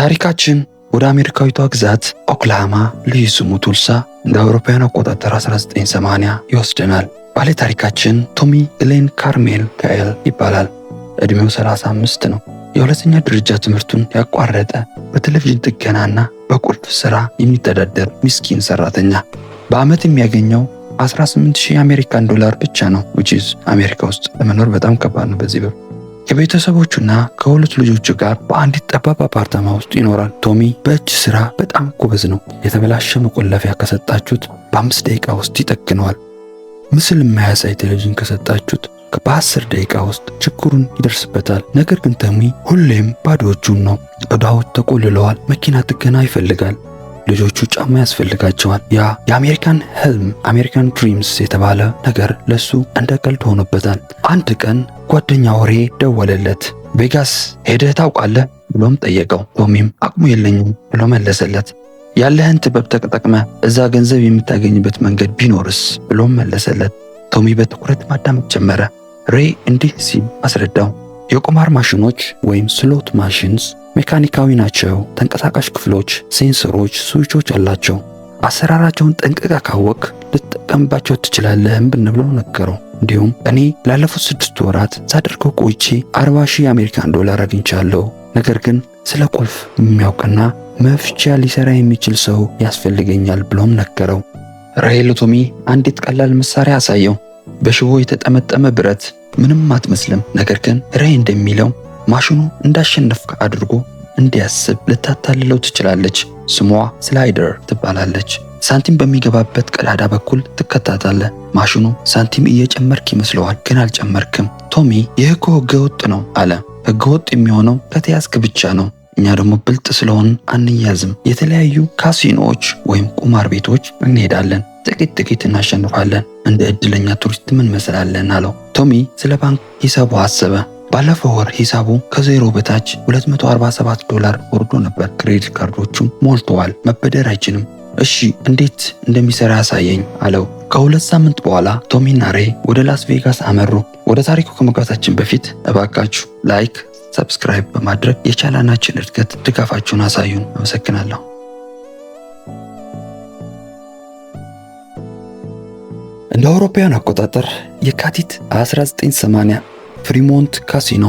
ታሪካችን ወደ አሜሪካዊቷ ግዛት ኦክላሃማ ልዩ ስሙ ቱልሳ እንደ አውሮፓውያን አቆጣጠር 1980 ይወስደናል። ባለ ታሪካችን ቶሚ ግሌን ካርሜል ካኤል ይባላል። እድሜው 35 ነው። የሁለተኛ ደረጃ ትምህርቱን ያቋረጠ በቴሌቪዥን ጥገናና በቁልፍ ስራ የሚተዳደር ምስኪን ሰራተኛ። በአመት የሚያገኘው 18,000 አሜሪካን ዶላር ብቻ ነው። which is አሜሪካ ውስጥ ለመኖር በጣም ከባድ ነው በዚህ ብር። ከቤተሰቦቹና ከሁለት ልጆቹ ጋር በአንዲት ጠባብ አፓርታማ ውስጥ ይኖራል። ቶሚ በእጅ ስራ በጣም ጎበዝ ነው። የተበላሸ መቆለፊያ ከሰጣችሁት በ5 ደቂቃ ውስጥ ይጠግነዋል። ምስል የማያሳይ ቴሌቪዥን ከሰጣችሁት በ10 ደቂቃ ውስጥ ችግሩን ይደርስበታል። ነገር ግን ቶሚ ሁሌም ባዶ እጁን ነው። ቆዳዎች ተቆልለዋል። መኪና ጥገና ይፈልጋል። ልጆቹ ጫማ ያስፈልጋቸዋል። ያ የአሜሪካን ህልም አሜሪካን ድሪምስ የተባለ ነገር ለሱ እንደ ቀልድ ሆኖበታል። አንድ ቀን ጓደኛ ወሬ ደወለለት። ቬጋስ ሄደህ ታውቃለህ ብሎም ጠየቀው። ቶሚም አቅሙ የለኝም ብሎ መለሰለት። ያለህን ጥበብ ተጠቅመህ እዛ ገንዘብ የምታገኝበት መንገድ ቢኖርስ ብሎም መለሰለት። ቶሚ በትኩረት ማዳመጥ ጀመረ። ሬይ እንዲህ ሲል አስረዳው። የቁማር ማሽኖች ወይም ስሎት ማሽንስ ሜካኒካዊ ናቸው። ተንቀሳቃሽ ክፍሎች፣ ሴንሰሮች፣ ስዊቾች አላቸው። አሰራራቸውን ጠንቅቀህ ካወቅ ልትጠቀምባቸው ትችላለህም ብንብለው ነገረው። እንዲሁም እኔ ላለፉት 6 ወራት ሳደርገው ቆይቼ 40,000 አሜሪካን ዶላር አግኝቻለሁ። ነገር ግን ስለ ቁልፍ የሚያውቅና መፍቻ ሊሰራ የሚችል ሰው ያስፈልገኛል ብሎም ነገረው። ሬይ ለቶሚ አንዲት ቀላል መሳሪያ አሳየው። በሽቦ የተጠመጠመ ብረት፣ ምንም አትመስልም። ነገር ግን ሬይ እንደሚለው ማሽኑ እንዳሸነፍክ አድርጎ እንዲያስብ ልታታልለው ትችላለች። ስሟ ስላይደር ትባላለች። ሳንቲም በሚገባበት ቀዳዳ በኩል ትከታታለህ። ማሽኑ ሳንቲም እየጨመርክ ይመስለዋል፣ ግን አልጨመርክም። ቶሚ ይህ እኮ ህገወጥ ነው አለ። ህገወጥ የሚሆነው ከተያዝክ ብቻ ነው። እኛ ደግሞ ብልጥ ስለሆን አንያዝም። የተለያዩ ካሲኖዎች ወይም ቁማር ቤቶች እንሄዳለን። ጥቂት እናሸንፋለን። እንደ እድለኛ ቱሪስት ምን መስላለን አለው። ቶሚ ስለ ባንክ ሂሳቡ አሰበ። ባለፈው ወር ሂሳቡ ከዜሮ በታች $247 ወርዶ ነበር። ክሬዲት ካርዶቹም ሞልተዋል። መበደር አይችልም። እሺ እንዴት እንደሚሰራ ያሳየኝ አለው። ከ2 ሳምንት በኋላ ቶሚና ሬይ ወደ ላስ ቬጋስ አመሩ። ወደ ታሪኩ ከመግባታችን በፊት እባካችሁ ላይክ፣ ሰብስክራይብ በማድረግ የቻናላችን እድገት ድጋፋችሁን አሳዩን። አመሰግናለሁ። እንደ አውሮፓውያን አቆጣጠር የካቲት 1980 ፍሪሞንት ካሲኖ።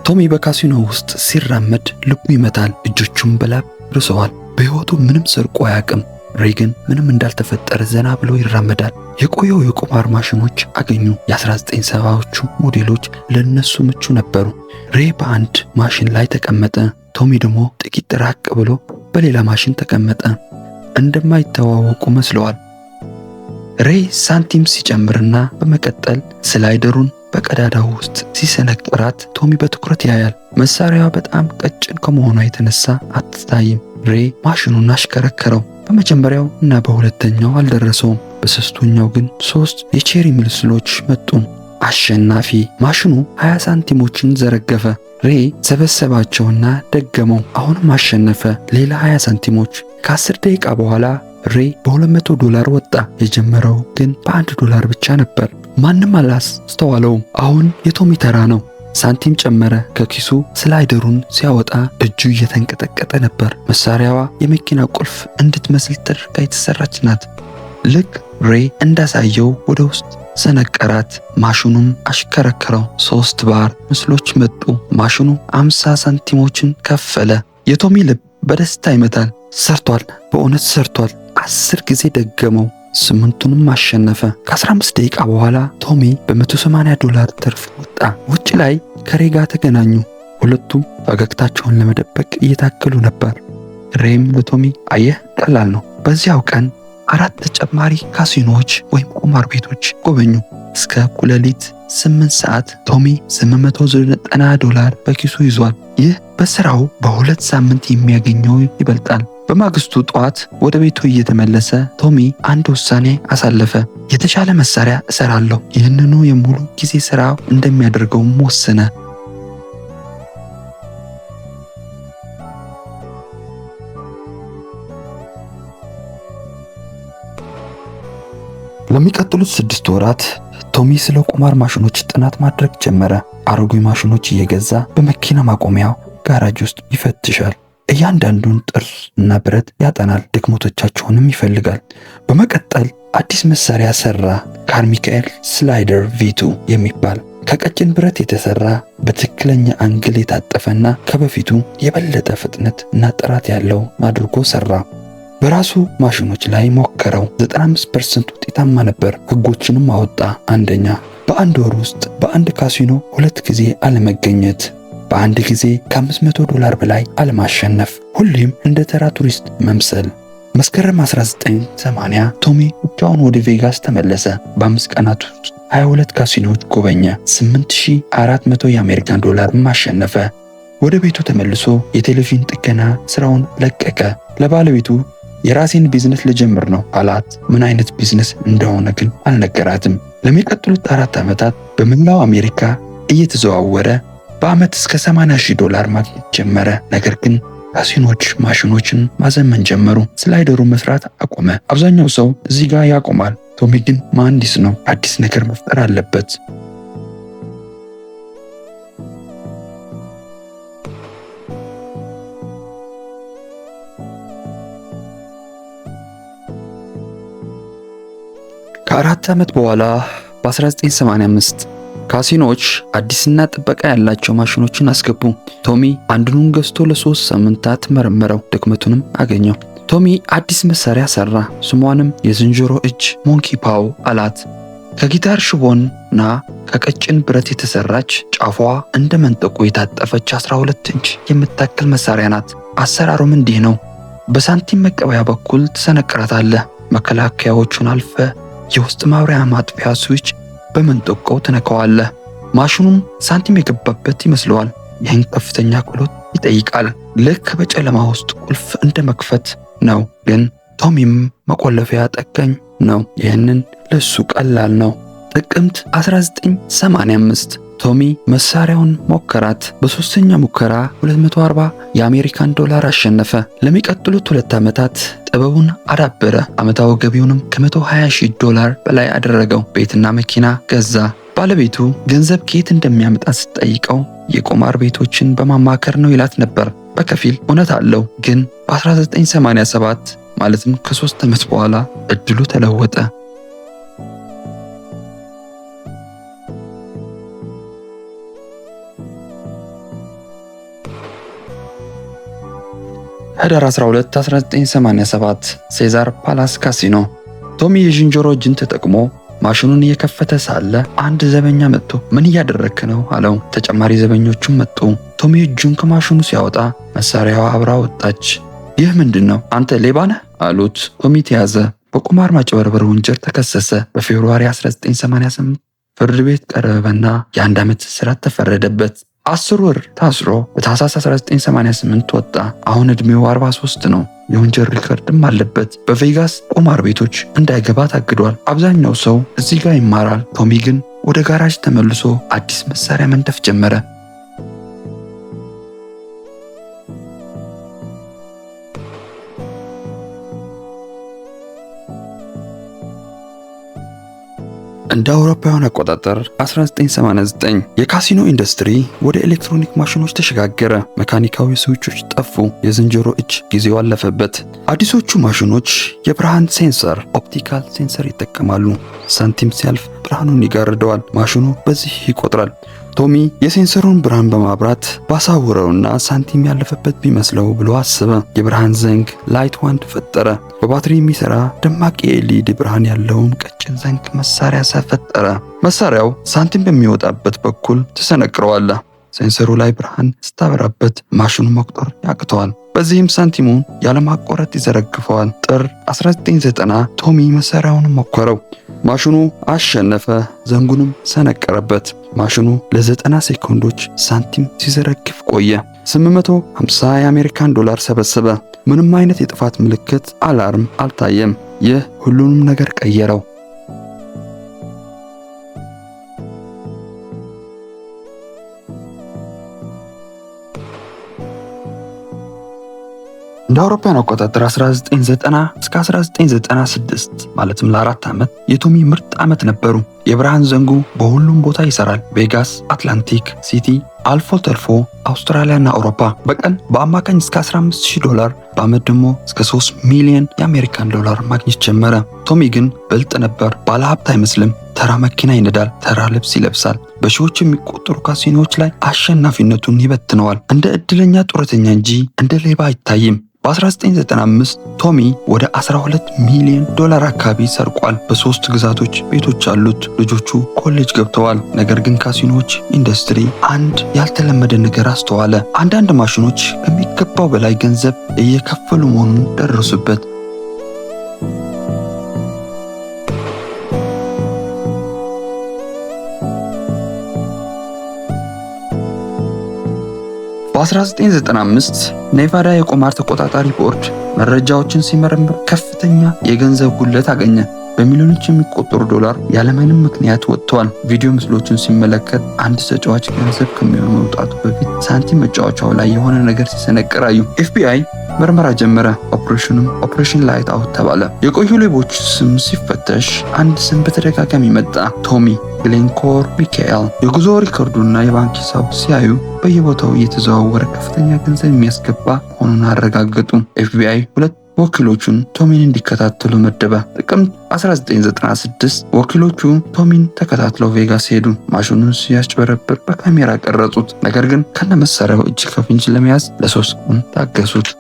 ቶሚ በካሲኖ ውስጥ ሲራመድ ልቡ ይመታል። እጆቹም በላብ ርሰዋል። በሕይወቱ ምንም ሰርቆ አያውቅም። ሬይ ግን ምንም እንዳልተፈጠረ ዘና ብሎ ይራመዳል። የቆየው የቁማር ማሽኖች አገኙ። የ1970ዎቹ ሞዴሎች ለነሱ ምቹ ነበሩ። ሬይ በአንድ ማሽን ላይ ተቀመጠ። ቶሚ ደግሞ ጥቂት ራቅ ብሎ በሌላ ማሽን ተቀመጠ። እንደማይተዋወቁ መስለዋል። ሬይ ሳንቲም ሲጨምርና በመቀጠል ስላይደሩን በቀዳዳው ውስጥ ሲሰነቅራት ቶሚ በትኩረት ያያል። መሳሪያዋ በጣም ቀጭን ከመሆኗ የተነሳ አትታይም። ሬይ ማሽኑን አሽከረከረው። በመጀመሪያው እና በሁለተኛው አልደረሰውም። በሶስተኛው ግን 3 የቼሪ ምስሎች መጡ። አሸናፊ። ማሽኑ 20 ሳንቲሞችን ዘረገፈ። ሬይ ሰበሰባቸውና ደገመው። አሁንም አሸነፈ። ሌላ 20 ሳንቲሞች። ከ10 ደቂቃ በኋላ ሬይ $200 ወጣ። የጀመረው ግን $1 ብቻ ነበር። ማንም አላስተዋለውም። አሁን የቶሚ ተራ ነው። ሳንቲም ጨመረ። ከኪሱ ስላይደሩን ሲያወጣ እጁ እየተንቀጠቀጠ ነበር። መሳሪያዋ የመኪና ቁልፍ እንድትመስል ተደርጋ የተሰራች ናት። ልክ ሬይ እንዳሳየው ወደ ውስጥ ሰነቀራት። ማሽኑም አሽከረከረው። 3 ባር ምስሎች መጡ። ማሽኑ 50 ሳንቲሞችን ከፈለ። የቶሚ ልብ በደስታ ይመታል። ሰርቷል፣ በእውነት ሰርቷል። 10 ጊዜ ደገመው። 8ቱንም አሸነፈ። ከ15 ደቂቃ በኋላ ቶሚ $180 ትርፍ ወጣ። ውጭ ላይ ከሬይ ጋር ተገናኙ። ሁለቱም ፈገግታቸውን ለመደበቅ እየታገሉ ነበር። ሬይም ለቶሚ አየህ፣ ቀላል ነው። በዚያው ቀን 4 ተጨማሪ ካሲኖዎች ወይም ቁማር ቤቶች ጎበኙ። እስከ እኩለ ሌሊት 8 ሰዓት ቶሚ $890 በኪሱ ይዟል። ይህ በስራው በ2 ሳምንት የሚያገኘው ይበልጣል። በማግስቱ ጠዋት ወደ ቤቱ እየተመለሰ ቶሚ አንድ ውሳኔ አሳለፈ። የተሻለ መሳሪያ እሰራለሁ። ይህንኑ የሙሉ ጊዜ ስራ እንደሚያደርገውም ወሰነ። ለሚቀጥሉት 6 ወራት ቶሚ ስለ ቁማር ማሽኖች ጥናት ማድረግ ጀመረ። አሮጌ ማሽኖች እየገዛ በመኪና ማቆሚያው ጋራጅ ውስጥ ይፈትሻል። እያንዳንዱን ጥርስ እና ብረት ያጠናል፣ ድክመቶቻቸውንም ይፈልጋል። በመቀጠል አዲስ መሳሪያ ሰራ፣ ካርሚካኤል ስላይደር ቪቱ የሚባል ከቀጭን ብረት የተሰራ በትክክለኛ አንግል የታጠፈና ከበፊቱ የበለጠ ፍጥነት እና ጥራት ያለው አድርጎ ሰራ። በራሱ ማሽኖች ላይ ሞከረው። 95% ውጤታማ ነበር። ህጎችንም አወጣ። አንደኛ፣ በአንድ ወር ውስጥ በአንድ ካሲኖ 2 ጊዜ አለመገኘት፣ በአንድ ጊዜ $500 በላይ አለማሸነፍ፣ ሁሌም እንደ ተራ ቱሪስት መምሰል። መስከረም 1980 ቶሚ ብቻውን ወደ ቬጋስ ተመለሰ። በ5 ቀናት ውስጥ 22 ካሲኖዎች ጎበኘ። $8400 የአሜሪካን ዶላር አሸነፈ። ወደ ቤቱ ተመልሶ የቴሌቪዥን ጥገና ስራውን ለቀቀ። ለባለቤቱ የራሴን ቢዝነስ ልጀምር ነው አላት። ምን አይነት ቢዝነስ እንደሆነ ግን አልነገራትም። ለሚቀጥሉት 4 ዓመታት በመላው አሜሪካ እየተዘዋወረ በዓመት እስከ $80,000 ማግኘት ጀመረ። ነገር ግን ካሲኖች ማሽኖችን ማዘመን ጀመሩ። ስላይደሩ መስራት አቆመ። አብዛኛው ሰው እዚህ ጋር ያቆማል። ቶሚ ግን መሐንዲስ ነው። አዲስ ነገር መፍጠር አለበት። ከ4 ዓመት በኋላ በ1985 ካሲኖዎች አዲስና ጥበቃ ያላቸው ማሽኖችን አስገቡ። ቶሚ አንዱን ገዝቶ ለ3 ሳምንታት መረመረው፣ ድክመቱንም አገኘው። ቶሚ አዲስ መሳሪያ ሰራ። ስሟንም የዝንጀሮ እጅ ሞንኪ ፓው አላት። ከጊታር ሽቦና ከቀጭን ብረት የተሰራች ጫፏ እንደ መንጠቆ የታጠፈች 12 ኢንች የምታክል መሳሪያ ናት። አሰራሩም እንዲህ ነው። በሳንቲም መቀበያ በኩል ትሰነቅራታለህ። መከላከያዎቹን አልፈ የውስጥ ማብሪያ ማጥፊያ ስዊች በመንጠቆው ትነካዋለህ። ማሽኑም ሳንቲም የገባበት ይመስለዋል። ይህን ከፍተኛ ክህሎት ይጠይቃል። ልክ በጨለማ ውስጥ ቁልፍ እንደ መክፈት ነው። ግን ቶሚም መቆለፊያ ጠጋኝ ነው። ይህንን ለሱ ቀላል ነው። ጥቅምት 1985 ቶሚ መሳሪያውን ሞከራት። በ3ኛ ሙከራ $240 የአሜሪካን ዶላር አሸነፈ። ለሚቀጥሉት 2 ዓመታት ጥበቡን አዳበረ። ዓመታዊ ገቢውንም $120,000 በላይ አደረገው። ቤትና መኪና ገዛ። ባለቤቱ ገንዘብ ከየት እንደሚያመጣ ስትጠይቀው የቁማር ቤቶችን በማማከር ነው ይላት ነበር። በከፊል እውነት አለው። ግን በ1987 ማለትም ከ3 ዓመት በኋላ እድሉ ተለወጠ። ህዳር 12 1987 ሴዛር ፓላስ ካሲኖ። ቶሚ የዝንጀሮ እጅን ተጠቅሞ ማሽኑን እየከፈተ ሳለ አንድ ዘበኛ መጥቶ ምን እያደረክ ነው አለው። ተጨማሪ ዘበኞቹም መጡ። ቶሚ እጁን ከማሽኑ ሲያወጣ መሳሪያዋ አብራ ወጣች። ይህ ምንድን ነው? አንተ ሌባ ነህ አሉት። ቶሚ ተያዘ። በቁማር ማጭበርበር ወንጀል ተከሰሰ። በፌብሩዋሪ 1988 ፍርድ ቤት ቀረበና የ1 ዓመት እስራት ተፈረደበት። 10 ወር ታስሮ በታህሳስ 1988 ወጣ። አሁን ዕድሜው 43 ነው። የወንጀል ሪከርድም አለበት። በቬጋስ ቁማር ቤቶች እንዳይገባ ታግዷል። አብዛኛው ሰው እዚህ ጋር ይማራል። ቶሚ ግን ወደ ጋራጅ ተመልሶ አዲስ መሳሪያ መንደፍ ጀመረ። እንደ አውሮፓውያን አቆጣጠር 1989 የካሲኖ ኢንዱስትሪ ወደ ኤሌክትሮኒክ ማሽኖች ተሸጋገረ። መካኒካዊ ስዊቾች ጠፉ። የዝንጀሮ እጅ ጊዜው አለፈበት። አዲሶቹ ማሽኖች የብርሃን ሴንሰር ኦፕቲካል ሴንሰር ይጠቀማሉ። ሳንቲም ሲያልፍ ብርሃኑን ይጋርደዋል። ማሽኑ በዚህ ይቆጥራል። ቶሚ የሴንሰሩን ብርሃን በማብራት ባሳወረውና ሳንቲም ያለፈበት ቢመስለው ብሎ አሰበ። የብርሃን ዘንግ ላይት ዋንድ ፈጠረ። በባትሪ የሚሰራ ደማቅ የኤልኢዲ ብርሃን ያለውን ቀጭን ዘንግ መሳሪያ ፈጠረ። መሳሪያው ሳንቲም በሚወጣበት በኩል ተሰነቅረዋለህ። ሴንሰሩ ላይ ብርሃን ስታበራበት ማሽኑ መቁጠር ያቅተዋል። በዚህም ሳንቲሙን ያለማቋረጥ ይዘረግፈዋል። ጥር 1990 ቶሚ መሳሪያውን ሞከረው። ማሽኑ አሸነፈ። ዘንጉንም ሰነቀረበት። ማሽኑ ለ90 ሴኮንዶች ሳንቲም ሲዘረግፍ ቆየ። $850 የአሜሪካን ዶላር ሰበሰበ። ምንም አይነት የጥፋት ምልክት አላርም አልታየም። ይህ ሁሉንም ነገር ቀየረው። እንደ አውሮፓውያን አቆጣጠር 1990 እስከ 1996 ማለትም ለ4 ዓመት የቶሚ ምርጥ ዓመት ነበሩ። የብርሃን ዘንጉ በሁሉም ቦታ ይሰራል። ቬጋስ፣ አትላንቲክ ሲቲ፣ አልፎ ተርፎ አውስትራሊያና አውሮፓ በቀን በአማካኝ እስከ $15,000 በዓመት ደግሞ እስከ $3 ሚሊዮን የአሜሪካን ዶላር ማግኘት ጀመረ። ቶሚ ግን ብልጥ ነበር። ባለሀብት አይመስልም። ተራ መኪና ይነዳል፣ ተራ ልብስ ይለብሳል። በሺዎች የሚቆጠሩ ካሲኖዎች ላይ አሸናፊነቱን ይበትነዋል። እንደ ዕድለኛ ጡረተኛ እንጂ እንደ ሌባ አይታይም። በ1995 ቶሚ ወደ $12 ሚሊዮን አካባቢ ሰርቋል። በ3 ግዛቶች ቤቶች አሉት። ልጆቹ ኮሌጅ ገብተዋል። ነገር ግን ካሲኖዎች ኢንዱስትሪ አንድ ያልተለመደ ነገር አስተዋለ። አንዳንድ ማሽኖች ከሚገባው በላይ ገንዘብ እየከፈሉ መሆኑን ደረሱበት። በ1995 ኔቫዳ የቁማር ተቆጣጣሪ ቦርድ መረጃዎችን ሲመረምር ከፍተኛ የገንዘብ ጉድለት አገኘ። በሚሊዮኖች የሚቆጠሩ ዶላር ያለምንም ምክንያት ወጥተዋል። ቪዲዮ ምስሎችን ሲመለከት አንድ ተጫዋች ገንዘብ ከመውጣቱ በፊት ሳንቲም መጫወቻው ላይ የሆነ ነገር ሲሰነቅር አዩ። ኤፍቢአይ ምርመራ ጀመረ። ኦፕሬሽን ላይት አውት ተባለ። የቆዩ ሌቦች ስም ሲፈተሽ አንድ ስም በተደጋጋሚ መጣ፣ ቶሚ ግሌንኮር ሚካኤል። የጉዞ ሪከርዱና የባንክ ሂሳቡ ሲያዩ በየቦታው እየተዘዋወረ ከፍተኛ ገንዘብ የሚያስገባ መሆኑን አረጋገጡ። ኤፍቢአይ 2 ወኪሎቹን ቶሚን እንዲከታተሉ መደበ። ጥቅምት 1996 ወኪሎቹ ቶሚን ተከታትለው ቬጋስ ሄዱ። ማሽኑን ሲያጭበረብር በካሜራ ቀረጹት። ነገር ግን ከነመሳሪያው እጅ ከፍንጅ ለመያዝ ለ3 ቀን ታገሱት።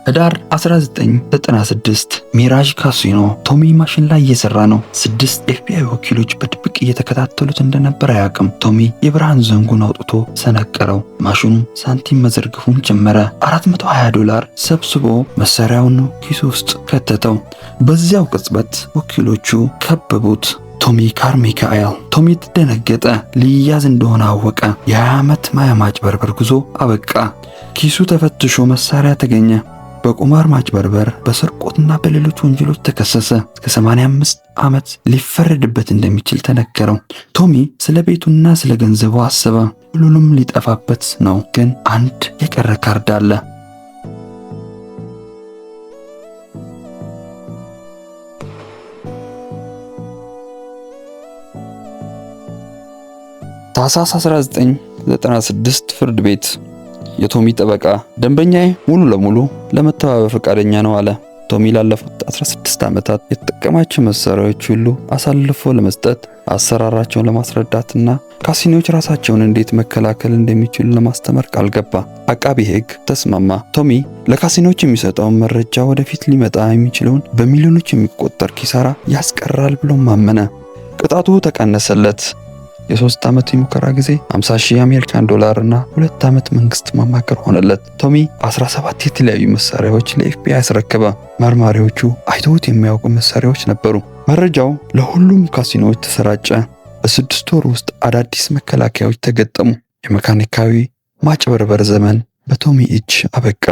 ህዳር 1996 ሚራጅ ካሲኖ ቶሚ ማሽን ላይ እየሰራ ነው። 6 ኤፍቢአይ ወኪሎች በድብቅ እየተከታተሉት እንደነበር አያውቅም። ቶሚ የብርሃን ዘንጉን አውጥቶ ሰነቀረው። ማሽኑ ሳንቲም መዘርግፉን ጀመረ። $420 ሰብስቦ መሳሪያውን ኪሱ ውስጥ ከተተው። በዚያው ቅጽበት ወኪሎቹ ከበቡት። ቶሚ ካርሚካኤል። ቶሚ ተደነገጠ። ሊያዝ እንደሆነ አወቀ። የ20 ዓመት ማጭበርበር ጉዞ አበቃ። ኪሱ ተፈትሾ መሳሪያ ተገኘ። በቁማር ማጭበርበር፣ በስርቆትና በሌሎች ወንጀሎች ተከሰሰ። እስከ 85 ዓመት ሊፈረድበት እንደሚችል ተነገረው። ቶሚ ስለ ቤቱና ስለ ገንዘቡ አሰበ። ሁሉንም ሊጠፋበት ነው። ግን አንድ የቀረ ካርድ አለ። ታህሳስ 1996 ፍርድ ቤት የቶሚ ጠበቃ ደንበኛዬ ሙሉ ለሙሉ ለመተባበር ፈቃደኛ ነው አለ። ቶሚ ላለፉት 16 ዓመታት የተጠቀማቸው መሳሪያዎች ሁሉ አሳልፎ ለመስጠት፣ አሰራራቸውን ለማስረዳትና ካሲኖዎች ራሳቸውን እንዴት መከላከል እንደሚችሉ ለማስተማር ቃል ገባ። አቃቢ ሕግ ተስማማ። ቶሚ ለካሲኖዎች የሚሰጠውን መረጃ ወደፊት ሊመጣ የሚችለውን በሚሊዮኖች የሚቆጠር ኪሳራ ያስቀራል ብሎ ማመነ። ቅጣቱ ተቀነሰለት። የ3 ዓመት የሙከራ ጊዜ $50,000 የአሜሪካን ዶላር እና 2 ዓመት መንግስት ማማከር ሆነለት። ቶሚ 17 የተለያዩ መሳሪያዎች ለኤፍቢአይ አስረከበ። መርማሪዎቹ አይተውት የሚያውቁ መሳሪያዎች ነበሩ። መረጃው ለሁሉም ካሲኖዎች ተሰራጨ። በ6 ወር ውስጥ አዳዲስ መከላከያዎች ተገጠሙ። የመካኒካዊ ማጭበርበር ዘመን በቶሚ እጅ አበቃ።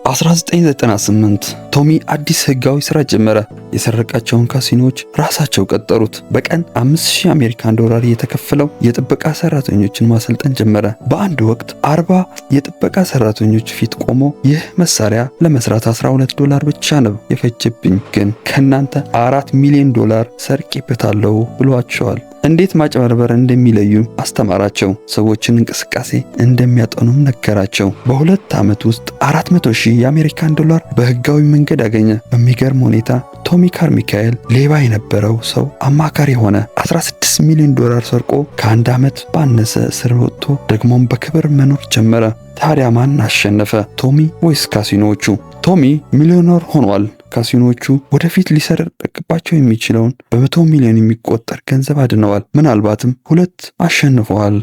በ1998 ቶሚ አዲስ ህጋዊ ስራ ጀመረ። የሰረቃቸውን ካሲኖዎች ራሳቸው ቀጠሩት። በቀን $5,000 የአሜሪካን ዶላር እየተከፈለው የጥበቃ ሰራተኞችን ማሰልጠን ጀመረ። በአንድ ወቅት 40 የጥበቃ ሰራተኞች ፊት ቆሞ ይህ መሳሪያ ለመስራት $12 ብቻ ነው የፈጀብኝ፣ ግን ከናንተ $4 ሚሊዮን ሰርቄበታለሁ ብሏቸዋል። እንዴት ማጭበርበር እንደሚለዩ አስተማራቸው። ሰዎችን እንቅስቃሴ እንደሚያጠኑም ነገራቸው። በ2 ዓመት ውስጥ $400,000 የአሜሪካን ዶላር በህጋዊ መንገድ አገኘ። በሚገርም ሁኔታ ቶሚ ካርሚካኤል ሌባ የነበረው ሰው አማካሪ ሆነ። $16 ሚሊዮን ሰርቆ ከ1 ዓመት ባነሰ እስር ወጥቶ ደግሞም በክብር መኖር ጀመረ። ታዲያ ማን አሸነፈ? ቶሚ ወይስ ካሲኖዎቹ? ቶሚ ሚሊዮነር ሆኗል። ካሲኖዎቹ ወደፊት ሊሰረቅባቸው የሚችለውን በ100 ሚሊዮን የሚቆጠር ገንዘብ አድነዋል። ምናልባትም 2 አሸንፈዋል።